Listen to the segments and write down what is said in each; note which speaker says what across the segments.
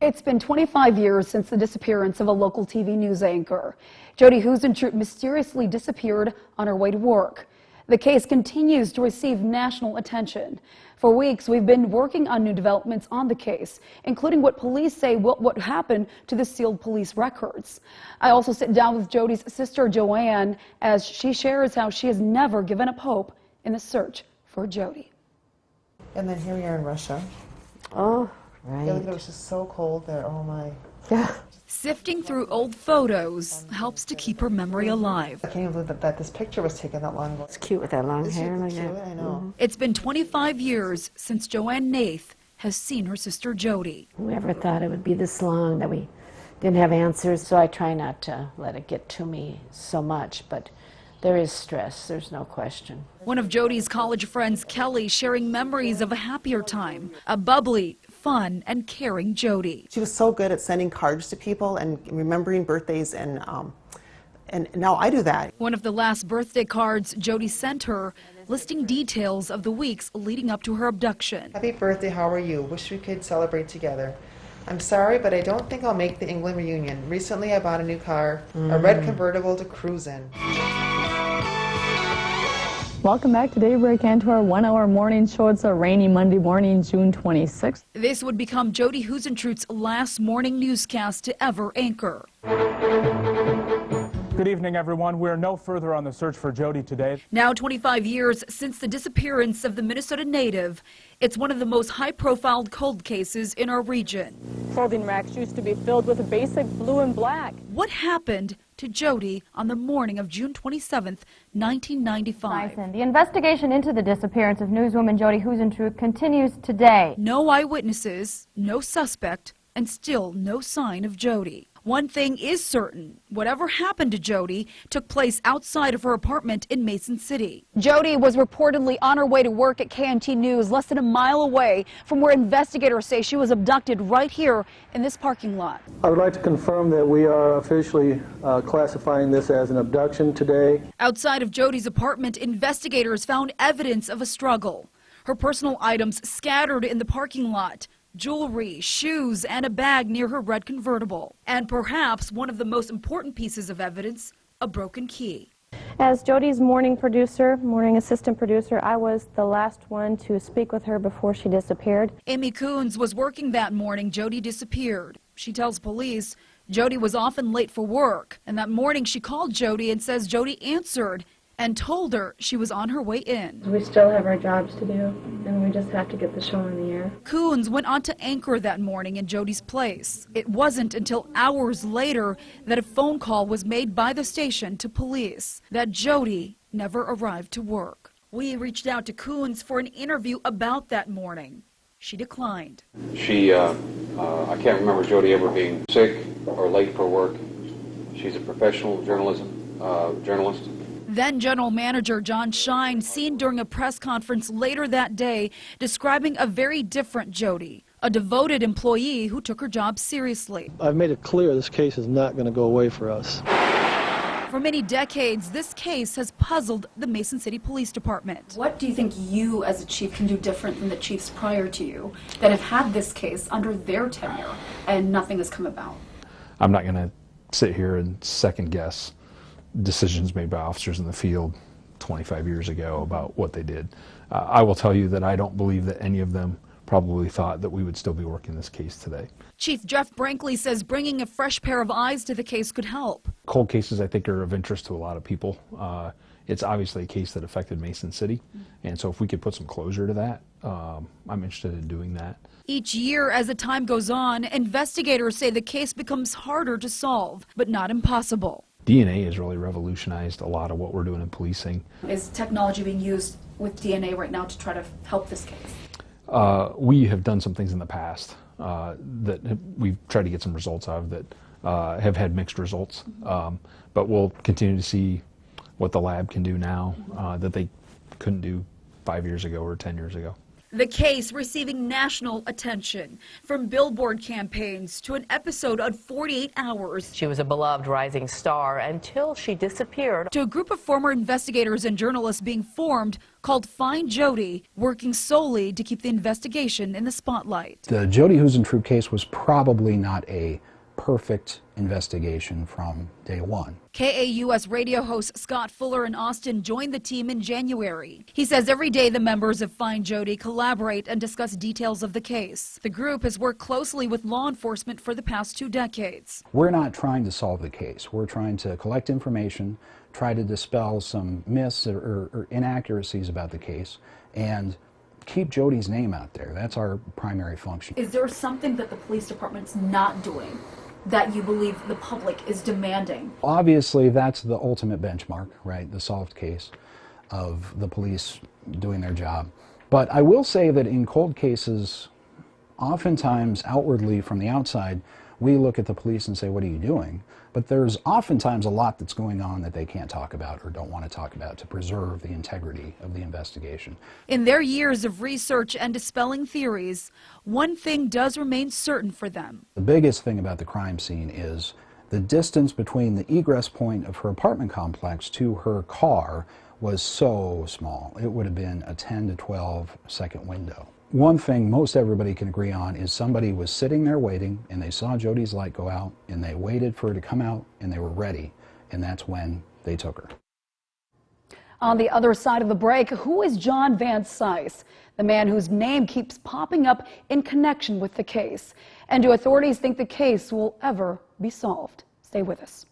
Speaker 1: It's been 25 years since the disappearance of a local TV news anchor. Jodi Huisentruit mysteriously disappeared on her way to work. The case continues to receive national attention. For weeks, we've been working on new developments on the case, including what police say what happened to the sealed police records. I also sit down with Jodi's sister, JoAnn, as she shares how she has never given up hope in the search for Jodi.
Speaker 2: And then here we are in Russia.
Speaker 3: Oh, right.
Speaker 2: Yeah, look, it was just so cold there. Oh my.
Speaker 3: Yeah.
Speaker 1: Sifting through old photos helps to keep her memory alive.
Speaker 2: I can't even believe that this picture was taken that long ago.
Speaker 3: It's cute with that long hair.
Speaker 2: It's cute, I know.
Speaker 1: It's been 25 years since JoAnn Nathe has seen her sister Jodi.
Speaker 3: Whoever thought it would be this long that we didn't have answers, so I try not to let it get to me so much, but there is stress, there's no question.
Speaker 1: One of Jodi's college friends, Kelly, sharing memories of a happier time, a bubbly, fun, and caring Jodi.
Speaker 2: She was so good at sending cards to people and remembering birthdays, and now I do that.
Speaker 1: One of the last birthday cards Jodi sent her, listing details of the weeks leading up to her abduction.
Speaker 2: Happy birthday, how are you? Wish we could celebrate together. I'm sorry, but I don't think I'll make the England reunion. Recently I bought a new car, a red convertible to cruise in.
Speaker 4: Welcome back. Today we're again to our 1-hour morning show. It's a rainy Monday morning, June 26th.
Speaker 1: This would become Jodi Huisentrut's last morning newscast to ever anchor.
Speaker 5: Good evening, everyone. We're no further on the search for Jodi today.
Speaker 1: Now 25 years since the disappearance of the Minnesota native, it's one of the most high-profile cold cases in our region.
Speaker 4: Clothing racks used to be filled with basic blue and black.
Speaker 1: What happened to Jodi on the morning of June 27th, 1995?
Speaker 6: The investigation into the disappearance of newswoman Jodi Huisentruit continues today.
Speaker 1: No eyewitnesses, no suspect, and still no sign of Jodi. One thing is certain, whatever happened to Jodi took place outside of her apartment in Mason City. Jodi was reportedly on her way to work at KAAL-TV News, less than a mile away from where investigators say she was abducted right here in this parking lot.
Speaker 7: I would like to confirm that we are officially classifying this as an abduction today.
Speaker 1: Outside of Jodi's apartment, investigators found evidence of a struggle. Her personal items scattered in the parking lot. Jewelry, shoes, and a bag near her red convertible. And perhaps one of the most important pieces of evidence, a broken key.
Speaker 6: As Jodi's morning assistant producer, I was the last one to speak with her before she disappeared.
Speaker 1: Amy Coons was working that morning Jodi disappeared. She tells police Jodi was often late for work, and that morning she called Jodi and says Jodi answered and told her she was on her way in.
Speaker 6: We still have our jobs to do, and we just have to get the show on the air.
Speaker 1: Coons went on to anchor that morning in Jodi's place. It wasn't until hours later that a phone call was made by the station to police that Jodi never arrived to work. We reached out to Coons for an interview about that morning. She declined.
Speaker 8: I can't remember Jodi ever being sick or late for work. She's a professional journalist.
Speaker 1: Then General Manager John Shine seen during a press conference later that day describing a very different Jodi, a devoted employee who took her job seriously.
Speaker 7: I've made it clear this case is not going to go away for us.
Speaker 1: For many decades, this case has puzzled the Mason City Police Department. What do you think you as a chief can do different than the chiefs prior to you that have had this case under their tenure and nothing has come about?
Speaker 9: I'm not going to sit here and second guess decisions made by officers in the field 25 years ago about what they did. I will tell you that I don't believe that any of them probably thought that we would still be working this case today.
Speaker 1: Chief Jeff Brinkley says bringing a fresh pair of eyes to the case could help.
Speaker 9: Cold cases, I think, are of interest to a lot of people. It's obviously a case that affected Mason City, and so if we could put some closure to that, I'm interested in doing that.
Speaker 1: Each year, as the time goes on, investigators say the case becomes harder to solve, but not impossible.
Speaker 9: DNA has really revolutionized a lot of what we're doing in policing.
Speaker 1: Is technology being used with DNA right now to try to help this case?
Speaker 9: We have done some things in the past that we've tried to get some results out of that have had mixed results. But we'll continue to see what the lab can do now that they couldn't do 5 years ago or 10 years ago.
Speaker 1: The case receiving national attention, from billboard campaigns to an episode on 48 Hours.
Speaker 10: She was a beloved rising star until she disappeared.
Speaker 1: To a group of former investigators and journalists being formed called Find Jodi, working solely to keep the investigation in the spotlight.
Speaker 11: The Jodi Huisentruit case was probably not a perfect investigation from day one.
Speaker 1: KAUS radio host Scott Fuller in Austin joined the team in January. He says every day the members of Find Jodi collaborate and discuss details of the case. The group has worked closely with law enforcement for the past 2 decades.
Speaker 11: We're not trying to solve the case. We're trying to collect information, try to dispel some myths or inaccuracies about the case, and keep Jodi's name out there. That's our primary function.
Speaker 1: Is there something that the police department's not doing that you believe the public is demanding?
Speaker 11: Obviously, that's the ultimate benchmark, right? The solved case of the police doing their job. But I will say that in cold cases, oftentimes outwardly from the outside, we look at the police and say, what are you doing? But there's oftentimes a lot that's going on that they can't talk about or don't want to talk about to preserve the integrity of the investigation.
Speaker 1: In their years of research and dispelling theories, one thing does remain certain for them.
Speaker 11: The biggest thing about the crime scene is the distance between the egress point of her apartment complex to her car was so small. It would have been a 10 to 12 second window. One thing most everybody can agree on is somebody was sitting there waiting and they saw Jodi's light go out and they waited for her to come out and they were ready, and that's when they took her.
Speaker 1: On the other side of the break, who is John Van Cise, the man whose name keeps popping up in connection with the case? And do authorities think the case will ever be solved? Stay with us.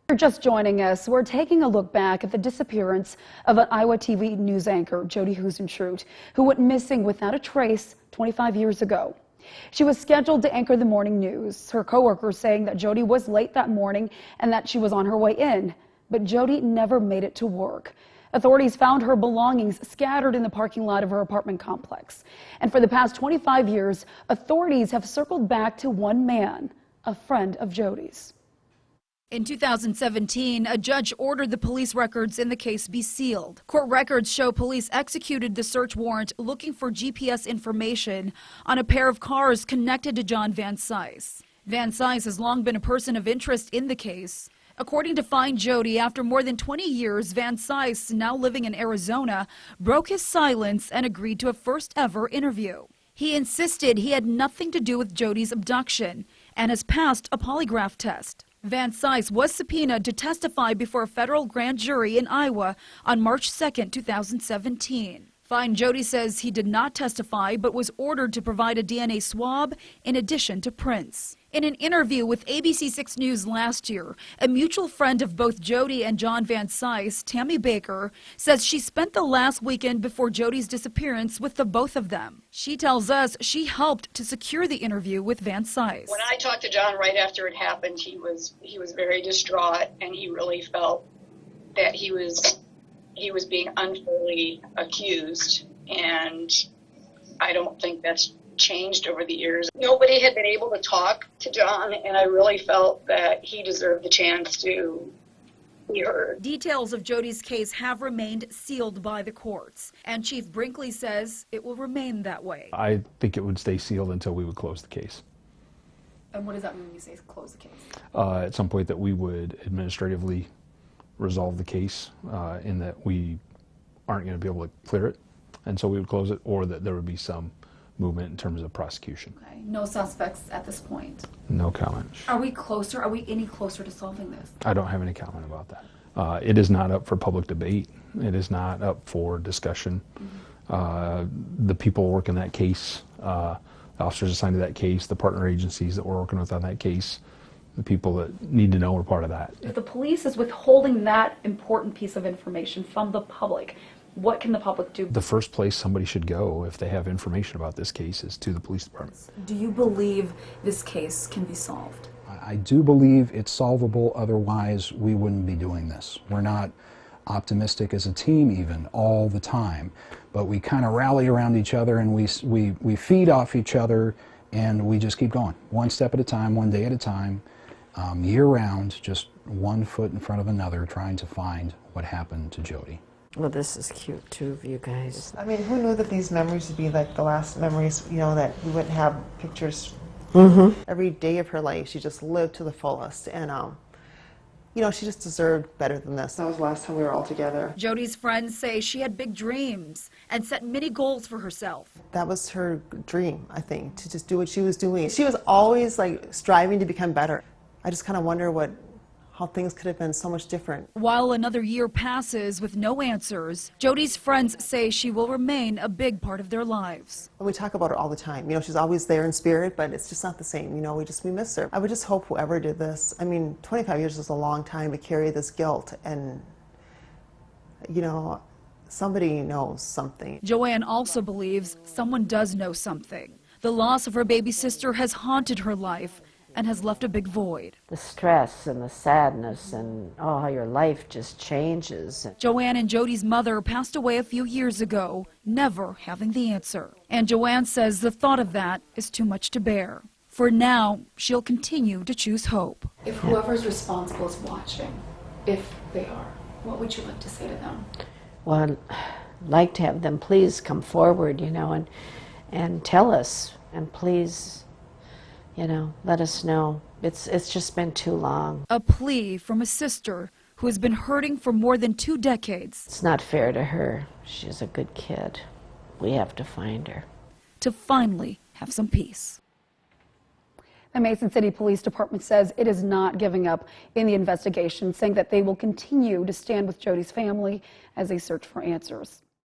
Speaker 1: If you're just joining us, we're taking a look back at the disappearance of an Iowa TV news anchor, Jodi Huisentruit, who went missing without a trace 25 years ago. She was scheduled to anchor the morning news, her coworkers saying that Jodi was late that morning and that she was on her way in. But Jodi never made it to work. Authorities found her belongings scattered in the parking lot of her apartment complex. And for the past 25 years, authorities have circled back to one man, a friend of Jodi's. In 2017, a judge ordered the police records in the case be sealed. Court records show police executed the search warrant looking for GPS information on a pair of cars connected to John Van Cise. Van Cise has long been a person of interest in the case. According to Find Jodi, after more than 20 years, Van Cise, now living in Arizona, broke his silence and agreed to a first-ever interview. He insisted he had nothing to do with Jodi's abduction and has passed a polygraph test. Van Cise was subpoenaed to testify before a federal grand jury in Iowa on March 2, 2017. Find Jodi says he did not testify but was ordered to provide a DNA swab in addition to prints. In an interview with ABC6 News last year, a mutual friend of both Jodi and John Van Cise, Tammy Baker, says she spent the last weekend before Jodi's disappearance with the both of them. She tells us she helped to secure the interview with Van Cise.
Speaker 12: When I talked to John right after it happened, he was very distraught, and he really felt that he was being unfairly accused, and I don't think that's changed over the years. Nobody had been able to talk to John, and I really felt that he deserved the chance to be heard.
Speaker 1: Details of Jodi's case have remained sealed by the courts, and Chief Brinkley says it will remain that way.
Speaker 9: I think it would stay sealed until we would close the case.
Speaker 1: And what does that mean when you say close the case?
Speaker 9: At some point that we would administratively resolve the case in that we aren't going to be able to clear it, and so we would close it, or that there would be some movement in terms of prosecution.
Speaker 1: Okay. No suspects at this point.
Speaker 9: No comment.
Speaker 1: Are we closer? Are we any closer to solving this?
Speaker 9: I don't have any comment about that. It is not up for public debate. It is not up for discussion. The people working that case, the officers assigned to that case, the partner agencies that we're working with on that case, the people that need to know are part of that.
Speaker 1: If the police is withholding that important piece of information from the public, what can the public do?
Speaker 9: The first place somebody should go if they have information about this case is to the police department.
Speaker 1: Do you believe this case can be solved?
Speaker 11: I do believe it's solvable, otherwise we wouldn't be doing this. We're not optimistic as a team even all the time, but we kind of rally around each other and we feed off each other, and we just keep going. One step at a time, one day at a time, year round, just one foot in front of another, trying to find what happened to Jodi.
Speaker 3: Well, this is cute too of you guys.
Speaker 2: I mean, who knew that these memories would be like the last memories, you know, that we wouldn't have pictures. Every day of her life, she just lived to the fullest. And, you know, she just deserved better than this. That was the last time we were all together.
Speaker 1: Jodi's friends say she had big dreams and set many goals for herself.
Speaker 2: That was her dream, I think, to just do what she was doing. She was always like striving to become better. I just kind of wonder how things could have been so much different.
Speaker 1: While another year passes with no answers, Jodi's friends say she will remain a big part of their lives.
Speaker 2: We talk about her all the time. You know, she's always there in spirit, but it's just not the same. You know, we miss her. I would just hope whoever did this, I mean, 25 years is a long time to carry this guilt, and, you know, somebody knows something.
Speaker 1: JoAnn also believes someone does know something. The loss of her baby sister has haunted her life and has left a big void.
Speaker 3: The stress and the sadness and how your life just changes.
Speaker 1: JoAnn and Jodi's mother passed away a few years ago, never having the answer. And JoAnn says the thought of that is too much to bear. For now, she'll continue to choose hope.
Speaker 13: If whoever's responsible is watching, if they are, what would you like to say to them?
Speaker 3: Well, I'd like to have them please come forward, you know, and tell us, and please, you know, let us know. It's just been too long.
Speaker 1: A plea from a sister who has been hurting for more than 2 decades.
Speaker 3: It's not fair to her. She's a good kid. We have to find her.
Speaker 1: To finally have some peace. The Mason City Police Department says it is not giving up in the investigation, saying that they will continue to stand with Jodi's family as they search for answers.